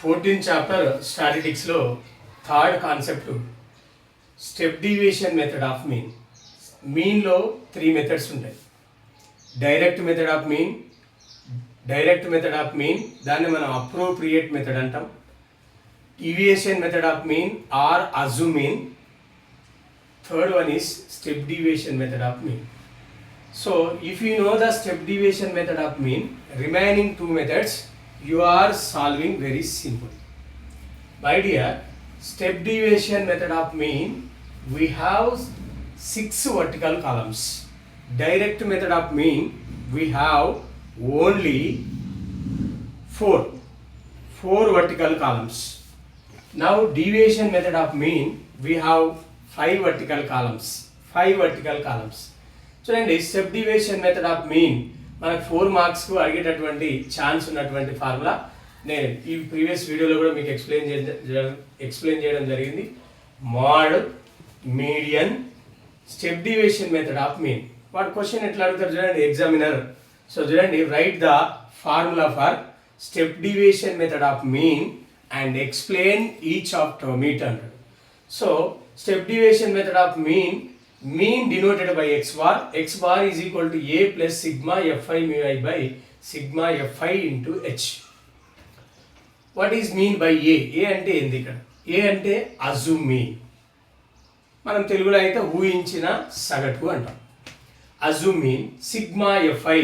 14th chapter స్టాటిస్టిక్స్లో third concept step deviation method of mean. మీన్లో 3 methods ఉంటాయి. Direct method of mean దాన్ని మనం అప్రోప్రియేట్ మెథడ్ అంటాం. Deviation method of mean or assumed mean. Third one is step deviation method of mean. So if you know the step deviation method of mean, remaining 2 methods you are solving very simple. My dear, step deviation method of mean, we have 6 vertical columns. Direct method of mean, we have only 4 vertical columns. Now deviation method of mean, we have 5 vertical columns. చూడండి, step deviation method of mean మనకు 4 మార్క్స్కు అడిగేటటువంటి chance ఉన్నటువంటి formula. నేను ఈ previous వీడియోలో కూడా మీకు explain చేయడం జరిగింది. Mode, median, step deviation method of mean. వాడు క్వశ్చన్ ఎట్లా అడుగుతారు చూడండి ఎగ్జామినర్. సో చూడండి, write the formula for step deviation method of mean and explain each of term అంటాడు. So step deviation method of mean denoted by x bar is equal to a plus sigma fi mu I by sigma fi into h. What is mean by a? A అంటే ఏంది ఇక్కడ? A అంటే assume mean. మనం తెలుగులో అయితే ఊహించిన సగటు అంటాం. assume mean, sigma fi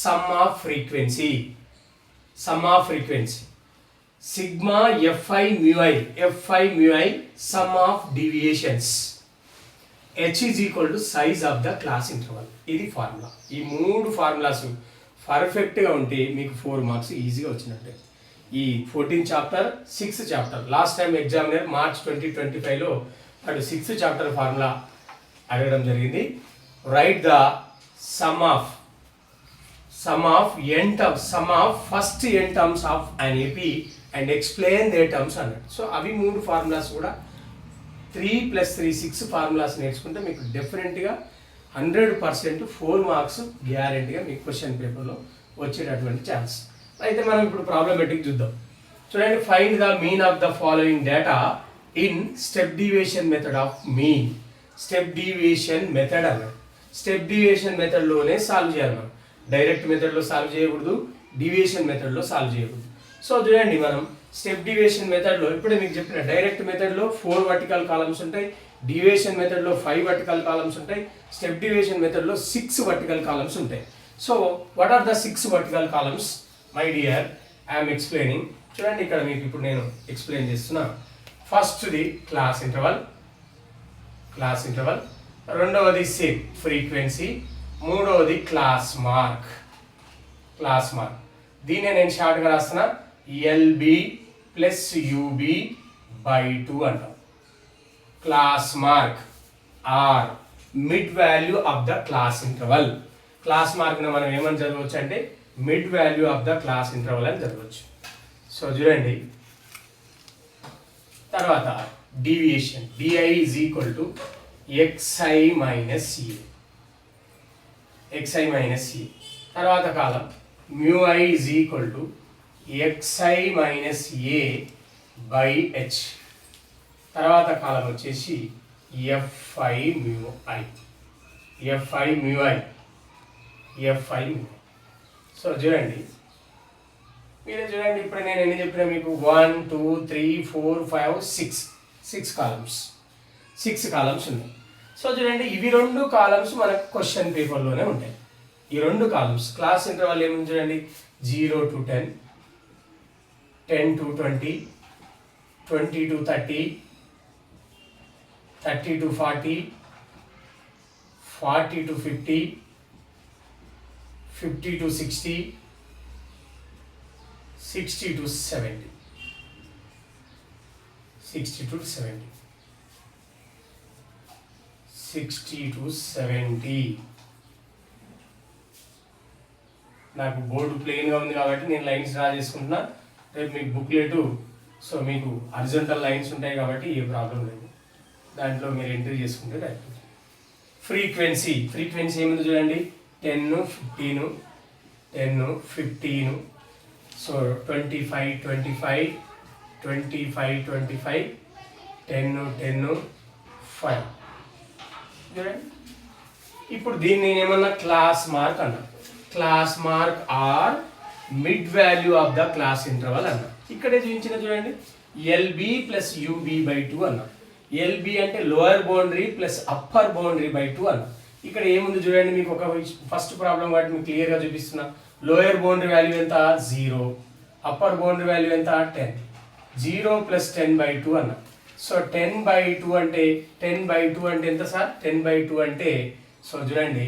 sum of frequency, sigma fi mu I sum of deviations, h is equal to size of the class interval. ఇది ఫార్ములా. ఈ 3 ఫార్ములాస్ పర్ఫెక్ట్గా ఉంటే మీకు 4 మార్క్స్ ఈజీగా వచ్చినట్టే. ఈ 14th chapter 6th chapter last time examiner March 2025లో అటు 6th చాప్టర్ ఫార్ములా అడగడం జరిగింది. Write the sum of first n terms of an AP and explain the terms అన్నాడు. సో అవి 3 ఫార్ములాస్ కూడా 3 + 3 6 ఫార్ములాస్ నేర్చుకుంటే మీకు డెఫినెట్గా 100% 4 మార్క్స్ గ్యారెంటీగా మీకు క్వశ్చన్ పేపర్లో వచ్చేటటువంటి ఛాన్స్. అయితే మనం ఇప్పుడు ప్రాబ్లమేటిక్ చూద్దాం. చూడండి, find the mean of the following data in step deviation method of mean. Step deviation method అన్నాడు. స్టెప్ డీవియేషన్ మెథడ్లోనే సాల్వ్ చేయాలి. మనం డైరెక్ట్ మెథడ్లో సాల్వ్ చేయకూడదు, డీవియేషన్ మెథడ్లో సాల్వ్ చేయకూడదు. సో చూడండి, మనం స్టెప్ డీవియేషన్ మెథడ్లో ఇప్పుడే మీకు చెప్పిన డైరెక్ట్ మెథడ్లో 4 వర్టికల్ కాలమ్స్ ఉంటాయి, డీవియేషన్ మెథడ్లో 5 వర్టికల్ కాలమ్స్ ఉంటాయి, స్టెప్ డీవియేషన్ మెథడ్లో 6 వర్టికల్ కాలమ్స్ ఉంటాయి. So what are the 6 vertical columns? My dear, I'm explaining. చూడండి, ఇక్కడ మీకు ఇప్పుడు నేను ఎక్స్ప్లెయిన్ చేస్తున్నా. ఫస్ట్ది క్లాస్ ఇంటర్వల్, రెండవది సెట్ ఫ్రీక్వెన్సీ, మూడవది క్లాస్ మార్క్. దీన్నే నేను షార్ట్గా రాస్తున్నా, LB + UB / 2 అంటాం. Class mark or mid value of the class interval. Class మార్క్ని మనం ఏమని చదవచ్చు అంటే mid value of the class interval అని చదవచ్చు. సో చూడండి, తర్వాత deviation DI is equal to xi minus a. తర్వాత కాలం mu I is equal to xi minus a by h. తర్వాత కాలం వచ్చేసి fi mu I. సో చూడండి, మీరే చూడండి, ఇప్పుడు నేను ఎన్ని చెప్పినా మీకు 1 2 3 4 5 6 కాలమ్స్ ఉన్నాయి. సో చూడండి, ఇవి 2 కాలమ్స్ మనకు క్వశ్చన్ పేపర్లోనే ఉంటాయి. ఈ 2 కాలమ్స్ క్లాస్ ఇంటర్వల్ ఏముంది చూడండి, 0 to 10, 10 to 20, 20 to 30, 30 to 40, 40 to 50, 50 to 60, 60 to 70, 60 to 70, 60 to 70. నాకు బోర్డు ప్లెయిన్గా ఉంది కాబట్టి నేను లైన్స్ డ్రా చేసుకుంటున్నా. రేపు మీకు బుక్లెట్, సో మీకు హారిజాంటల్ లైన్స్ ఉంటాయి కాబట్టి ఏ ప్రాబ్లం లేదు, దాంట్లో మీరు ఎంట్రీ చేసుకుంటే అయిపోతుంది. ఫ్రీక్వెన్సీ ఏముంది చూడండి, 10 15, సో 25, 25 25 10 10 5 చూడండి. ఇప్పుడు దీన్ని నేను ఏమన్నా క్లాస్ మార్క్ అన్నా. Class mark or mid value of the class interval అన్నా. ఇక్కడే చూపించిన చూడండి, ఎల్బి ప్లస్ యూబి బై 2 అన్నా. ఎల్బి అంటే lower boundary plus upper boundary by 2 అన్నా. ఇక్కడ ఏముంది చూడండి, మీకు ఒక ఫస్ట్ ప్రాబ్లం కాబట్టి మీకు క్లియర్గా చూపిస్తున్నా. లోయర్ బౌండరీ వాల్యూ ఎంత 0, అప్పర్ బౌండరీ వాల్యూ ఎంత 10. 0 ప్లస్ 10 బై 2 అన్నా. సో 10 బై 2 అంటే 10 బై 2 అంటే ఎంత సార్? 10 బై 2 అంటే సో చూడండి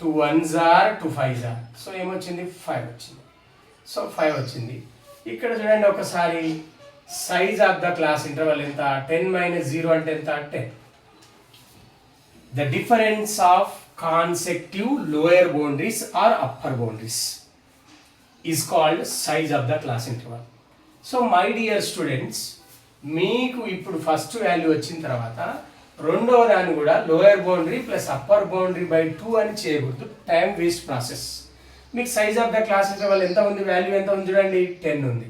2 1s are 2 5s are. So ఏమొచ్చింది? 5 వచ్చింది. సో 5 వచ్చింది. ఇక్కడ చూడండి ఒకసారి size of the class interval ఎంత? 10 మైనస్ 0 అంటే ఎంత? 10. The difference of consecutive lower boundaries or upper boundaries is called size of the class interval. So my dear students, మీకు ఇప్పుడు ఫస్ట్ వాల్యూ వచ్చిన తర్వాత రెండవ దాన్ని కూడా lower boundary plus upper boundary by 2 అని చేయకూడదు. Time waste process. మీకు size of the class interval ఎంత ఉంది? వాల్యూ ఎంత ఉంది చూడండి, 10 ఉంది.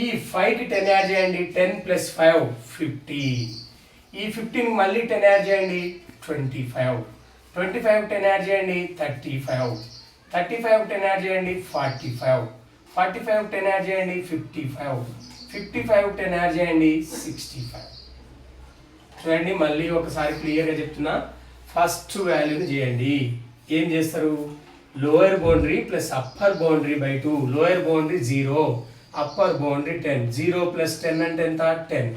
ఈ 5కి 10 యాడ్ చేయండి, 10 ప్లస్ 5 15. ఈ 15కి మళ్ళీ 10 యాడ్ చేయండి, 25. 25 10 యాడ్ చేయండి, 35. 35 10 యాడ్ చేయండి, 45. 45 10 యాడ్ చేయండి, 55. 55 10 యాడ్ చేయండి, 65. చూడండి మళ్ళీ ఒకసారి క్లియర్గా చెప్తున్నా. ఫస్ట్ వాల్యూని చేయండి. ఏం చేస్తారు? Lower boundary plus upper boundary by 2. Lower boundary 0, upper boundary 10. 0 plus 10 అంటే ఎంత? 10.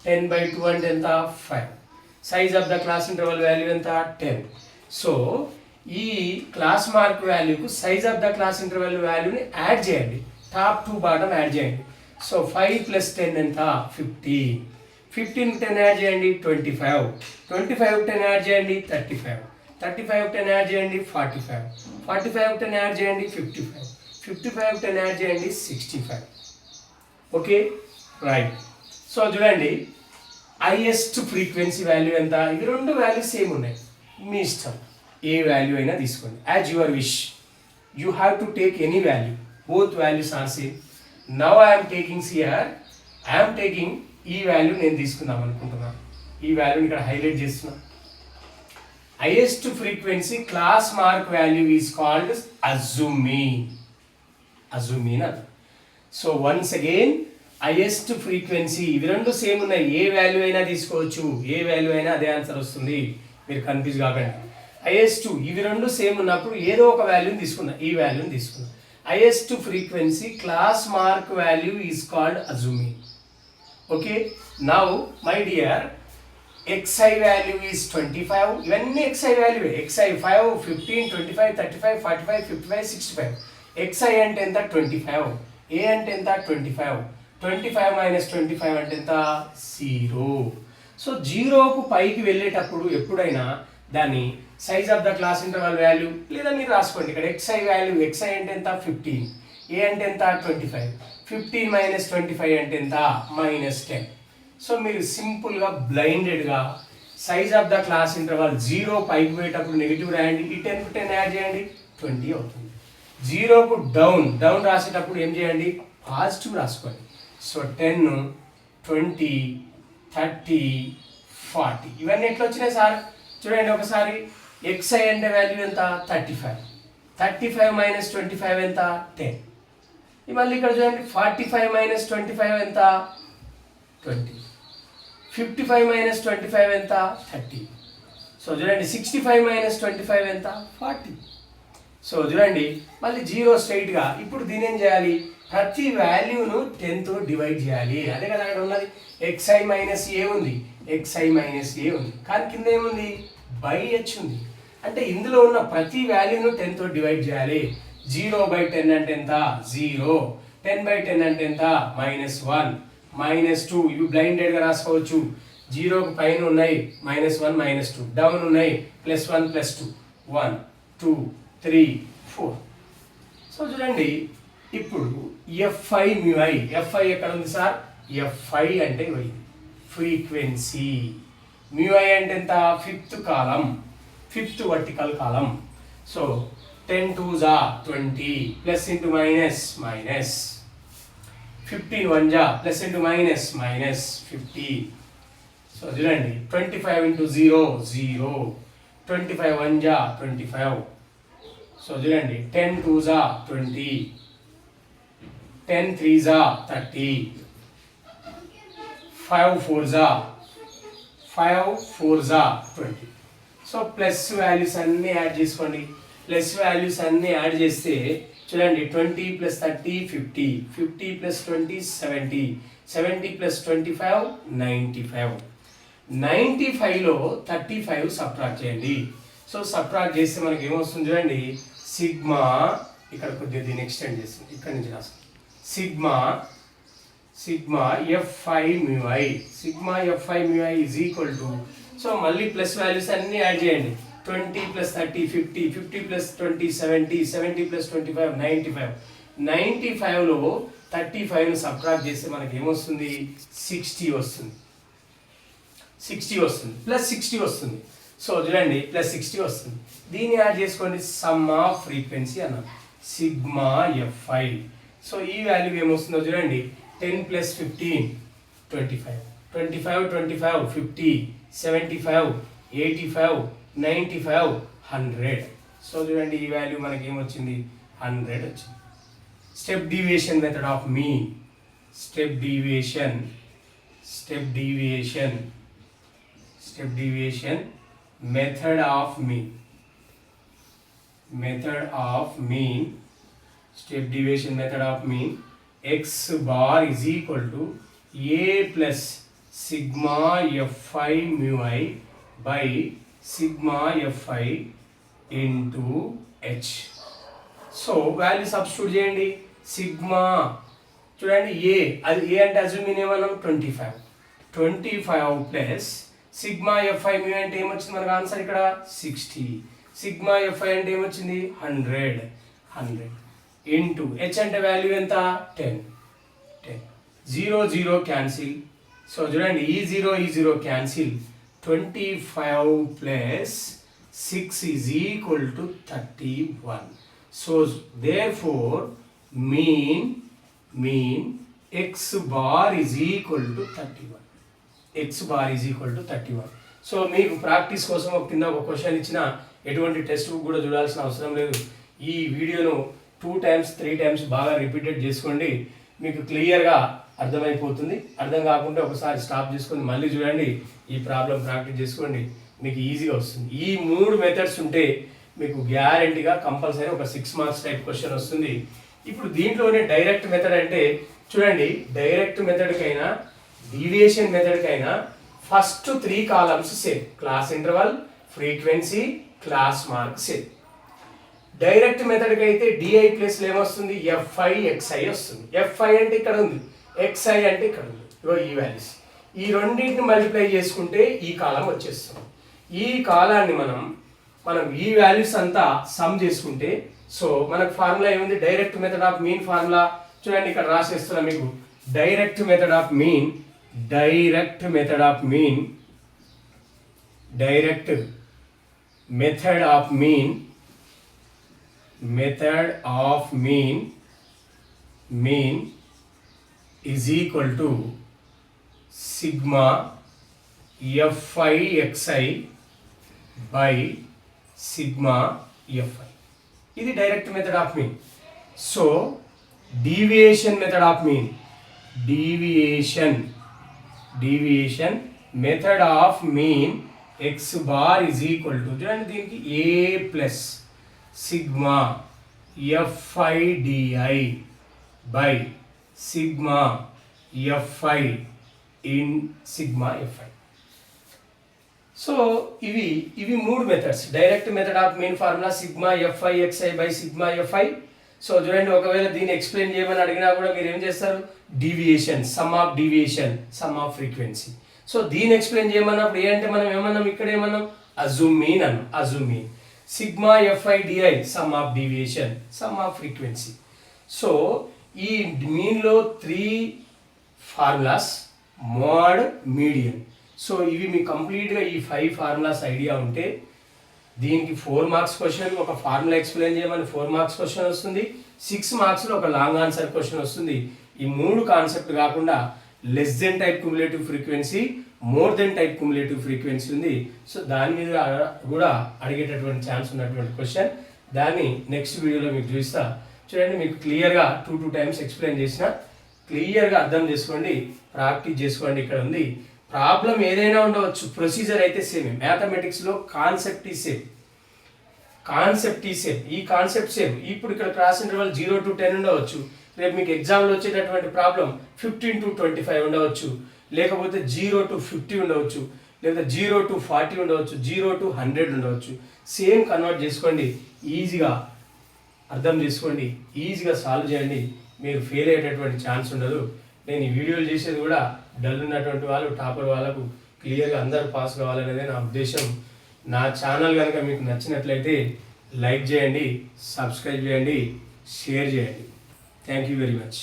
10 బై 2 అంటే ఎంత? 5. Size of the class interval value ఎంత? 10. సో ఈ క్లాస్ మార్క్ వాల్యూకు size of the class interval వాల్యూని యాడ్ చేయండి. టాప్ టు బాటమ్ యాడ్ చేయండి. సో 5 ప్లస్ 10 ఎంత? 15. 15 10 యాడ్ చేయండి, 25. 25 10 యాడ్ చేయండి, 35. 35 10 యాడ్ చేయండి, 45. 45 10 యాడ్ చేయండి, 55. 55 10 యాడ్ చేయండి, 65. Okay right. సో చూడండి హైయెస్ట్ ఫ్రీక్వెన్సీ వాల్యూ ఎంత? ఇవి రెండు వాల్యూస్ సేమ్ ఉన్నాయి. మీ ఇష్టం, ఏ వాల్యూ అయినా తీసుకోండి. As your wish. You have to take any value. Both values are same. Now I'm taking here, I'm taking ఈ వాల్యూ నేను తీసుకుందాం అనుకుంటున్నాను. ఈ వాల్యూని ఇక్కడ హైలైట్ చేస్తున్నా. Highest frequency class mark value is called assumed mean. Assumed mean అది. So once again highest frequency, ఇవి రెండు సేమ్ ఉన్నాయి. ఏ వాల్యూ అయినా తీసుకోవచ్చు, ఏ వాల్యూ అయినా అదే ఆన్సర్ వస్తుంది. మీరు కన్ఫ్యూజ్ కాకండి. హైయెస్ట్ ఇవి రెండు సేమ్ ఉన్నప్పుడు ఏదో ఒక వాల్యూని తీసుకున్నా. ఈ వాల్యూని తీసుకున్నా. Highest frequency class mark value is called assumed mean. Okay now my dear, xi value is 25. ఇవన్నీ xi వాల్యూ. xi 5, 15, 25, 35, 45, 55, 65. xi అంటే ఎంత? 25. a అంటే ఎంత? 25. 25 మైనస్ 25 అంటే ఎంత? 0. సో 0కు పైకి వెళ్ళేటప్పుడు ఎప్పుడైనా దాన్ని size of the class interval value లేదా మీరు రాసుకోండి. ఇక్కడ xi వాల్యూ, xi అంటే ఎంత? 15. a అంటే ఎంత? 25. 15 మైనస్ 25 అంటే ఎంత? -10. సో మీరు సింపుల్గా బ్లైండెడ్గా size of the class interval 0 పైకి పోయేటప్పుడు నెగిటివ్ రాయండి. ఈ 10కు 10 యాడ్ చేయండి, 20 అవుతుంది. 0కు డౌన్ రాసేటప్పుడు ఏం చేయండి? పాజిటివ్ రాసుకోండి. సో 10, 20, 30, 40 ఇవన్నీ ఎట్లా వచ్చినాయి సార్? చూడండి ఒకసారి. xi అంటే వాల్యూ ఎంత? 35. 35 మైనస్ 25 ఎంత? 10. మళ్ళీ ఇక్కడ చూడండి 45 మైనస్ 25 ఎంత? 20. 55 మైనస్ 25 ఎంత? 30. సో చూడండి 65 మైనస్ 25 ఎంత? 40. సో చూడండి మళ్ళీ 0 స్ట్రైట్గా. ఇప్పుడు దీని ఏం చేయాలి? ప్రతి వాల్యూను 10తో డివైడ్ చేయాలి. అదే కదా అక్కడ ఉన్నది. xi మైనస్ ఏ ఉంది, xi మైనస్ ఏ ఉంది, కానీ కింద ఏముంది? బై h ఉంది. అంటే ఇందులో ఉన్న ప్రతి వాల్యూను 10తో డివైడ్ చేయాలి. 0/10 అంటే ఎంత? 0. 10/10 అంటే ఎంత? -1, -2. ఇవి బ్లైండెడ్గా రాసుకోవచ్చు. 0కు పైన ఉన్నాయి -1, -2. డౌన్ ఉన్నాయి +1, +2. 1, 2, 3, 4. సో చూడండి ఇప్పుడు fi μi. fi ఎక్కడ ఉంది సార్? fi అంటే ఫ్రీక్వెన్సీ. μi అంటే ఎంత? 5th column, 5th vertical column. So 10 2s are 20, plus into minus minus. 15 1 జా plus into minus minus 15. So చూడండి 25 ఇంటూ 0 0, 25 1 జా 25. సో చూడండి 10 2 జా 20, 10 3 జా 30, 5 4 జా 20. సో ప్లస్ వాల్యూస్ అన్నీ యాడ్ చేసుకోండి. ప్లస్ వాల్యూస్ అన్నీ యాడ్ చేస్తే చూడండి 20 ప్లస్ 30 50, 50 ప్లస్ 20 70, 70 ప్లస్ 25 95. 95లో 35 సబ్ట్రాక్ట్ చేయండి. సో సబ్ట్రాక్ట్ చేస్తే మనకి ఏమొస్తుంది చూడండి, సిగ్మా, ఇక్కడ కొద్దిగా దీన్ని ఎక్స్టెండ్ చేస్తుంది, ఇక్కడ నుంచి రాస్తాం, sigma F5 μi, sigma F5 μi is equal to, so మళ్ళీ ప్లస్ వాల్యూస్ అన్నీ యాడ్ చేయండి. 20 ప్లస్ 30 50, 50 ప్లస్ 20 70, 70 ప్లస్ 25 95. 95లో 35ను సబ్ట్రాక్ట్ చేస్తే మనకి ఏమొస్తుంది, 60 వస్తుంది, 60 వస్తుంది, ప్లస్ 60 వస్తుంది. సో చూడండి ప్లస్ 60 వస్తుంది. దీన్ని యాడ్ చేసుకోండి, సమ్ ఆఫ్ ఫ్రీక్వెన్సీ అన్నాం, సిగ్మా F5. సో ఈ వాల్యూ ఏమొస్తుందో చూడండి, 10 ప్లస్ 15 25, 25 25 50, 75 85 95 100. సో చూడండి ఈ వాల్యూ మనకి ఏమొచ్చింది, 100 వచ్చింది. Step deviation method of mean, step deviation method of mean, step deviation method of mean, x bar is equal to a plus sigma F5 μi by sigma F5 into h. So value substitute చేయండి. Sigma చూడండి ఏ, అది ఏ అంటే అజ్యూమిన్ ఏమన్నాం 25 plus sigma F5 μi అంటే ఏమొచ్చింది మనకు answer ఇక్కడ 60, sigma F5 అంటే ఏమొచ్చింది 100 ఇంటూ హెచ్ అంటే వాల్యూ ఎంత 10, 0 0 క్యాన్సిల్. సో చూడండి ఈ 0 cancel, 25 plus 6 is equal to 31. So therefore mean x bar is equal to 31. So మీకు ప్రాక్టీస్ కోసం ఒక కింద ఒక క్వశ్చన్ ఇచ్చిన, ఎటువంటి టెక్స్ట్ బుక్ కూడా చూడాల్సిన అవసరం లేదు. ఈ వీడియోను 2 times 3 times బాగా రిపీటెడ్ చేసుకోండి, మీకు క్లియర్గా అర్థమైపోతుంది. అర్థం కాకుంటే ఒకసారి స్టాప్ చేసుకొని మళ్ళీ చూడండి, ఈ ప్రాబ్లం ప్రాక్టీస్ చేసుకోండి, మీకు ఈజీగా వస్తుంది. ఈ 3 మెథడ్స్ ఉంటే మీకు గ్యారంటీగా కంపల్సరీ ఒక 6 మార్క్స్ టైప్ క్వశ్చన్ వస్తుంది. ఇప్పుడు దీంట్లోనే డైరెక్ట్ మెథడ్ అంటే చూడండి, డైరెక్ట్ మెథడ్కైనా డీవియేషన్ మెథడ్కైనా first 3 columns same, class interval, frequency, class mark same. Direct మెథడ్కి అయితే డిఐ ప్లస్లో ఏమొస్తుంది, F5 XI వస్తుంది. F5 అంటే ఇక్కడ ఉంది, XI అంటే ఇక్కడ ఉంది, ఇగో ఈ వాల్యూస్. ఈ రెండింటిని మల్టిప్లై చేసుకుంటే ఈ కాలం వచ్చేస్తుంది. ఈ కాలాన్ని మనం ఈ వాల్యూస్ అంతా సమ్ చేసుకుంటే, సో మనకు ఫార్ములా ఏముంది, direct method of mean formula చూడండి, ఇక్కడ రాసేస్తున్నా మీకు. Direct method of mean is equal to sigma F5 XI by sigma F5. ఇది direct method of mean. So deviation method of mean, deviation method of mean x bar is equal to చూడండి దీనికి a plus sigma F5 DI by sigma F5 in sigma F5. So ఇవి 3 methods. Direct method of mean formula sigma F5 XI by sigma F5. So చూడండి, ఒకవేళ దీన్ని explain చేయమని అడిగినా కూడా మీరు ఏం చేస్తారు, deviation, some of deviation, some off frequency. So దీన్ని ఎక్స్ప్లెయిన్ చేయమన్నప్పుడు ఏంటంటే మనం ఏమన్నాం, ఇక్కడ ఏమన్నాం, అజ్యూమ్ మీన్ అన్నాం. Assume mean sigma F5 DI some of deviation, some off frequency. So ఈ మీన్లో 3 ఫార్ములాస్, మోడ్, మీడియన్. సో ఇవి మీకు కంప్లీట్గా ఈ 5 ఫార్ములాస్ ఐడియా ఉంటే దీనికి 4 మార్క్స్ క్వశ్చన్, ఒక ఫార్ములా ఎక్స్ప్లెయిన్ చేయమని 4 మార్క్స్ క్వశ్చన్ వస్తుంది. 6 మార్క్స్లో ఒక లాంగ్ ఆన్సర్ క్వశ్చన్ వస్తుంది. ఈ 3 కాన్సెప్ట్ కాకుండా less than type cumulative frequency, more than type cumulative frequency ఉంది. సో దాని మీద కూడా అడిగేటటువంటి ఛాన్స్ ఉన్నటువంటి క్వశ్చన్. దాన్ని నెక్స్ట్ వీడియోలో మీకు చూపిస్తా. చూడండి, మీకు క్లియర్గా 2 టైమ్స్ ఎక్స్ప్లెయిన్ చేసిన, క్లియర్గా అర్థం చేసుకోండి, ప్రాక్టీస్ చేసుకోండి. ఇక్కడ ఉంది ప్రాబ్లం ఏదైనా ఉండవచ్చు, ప్రొసీజర్ అయితే సేమ్. మ్యాథమెటిక్స్లో కాన్సెప్ట్ ఈ సేమ్, ఈ కాన్సెప్ట్ సేమ్. ఇప్పుడు ఇక్కడ క్రాస్ ఇంటర్వల్ 0 to 10 ఉండవచ్చు. రేపు మీకు ఎగ్జామ్లో వచ్చేటటువంటి ప్రాబ్లం 15 to 25 ఉండవచ్చు, లేకపోతే 0 to 50 ఉండవచ్చు, లేదా 0 to 40 ఉండవచ్చు, 0 to 100 ఉండవచ్చు. సేమ్ కన్వర్ట్ చేసుకోండి, ఈజీగా అర్థం చేసుకోండి, ఈజీగా సాల్వ్ చేయండి. మీరు ఫెయిల్ అయ్యేటటువంటి ఛాన్స్ ఉండదు. నేను ఈ వీడియోలు చేసేది కూడా డల్ ఉన్నటువంటి వాళ్ళు, టాపర్ వాళ్ళకు క్లియర్గా అందరూ పాస్ కావాలనేదే నా ఉద్దేశం. నా ఛానల్ కనుక మీకు నచ్చినట్లయితే లైక్ చేయండి, సబ్స్క్రైబ్ చేయండి, షేర్ చేయండి. Thank you very much.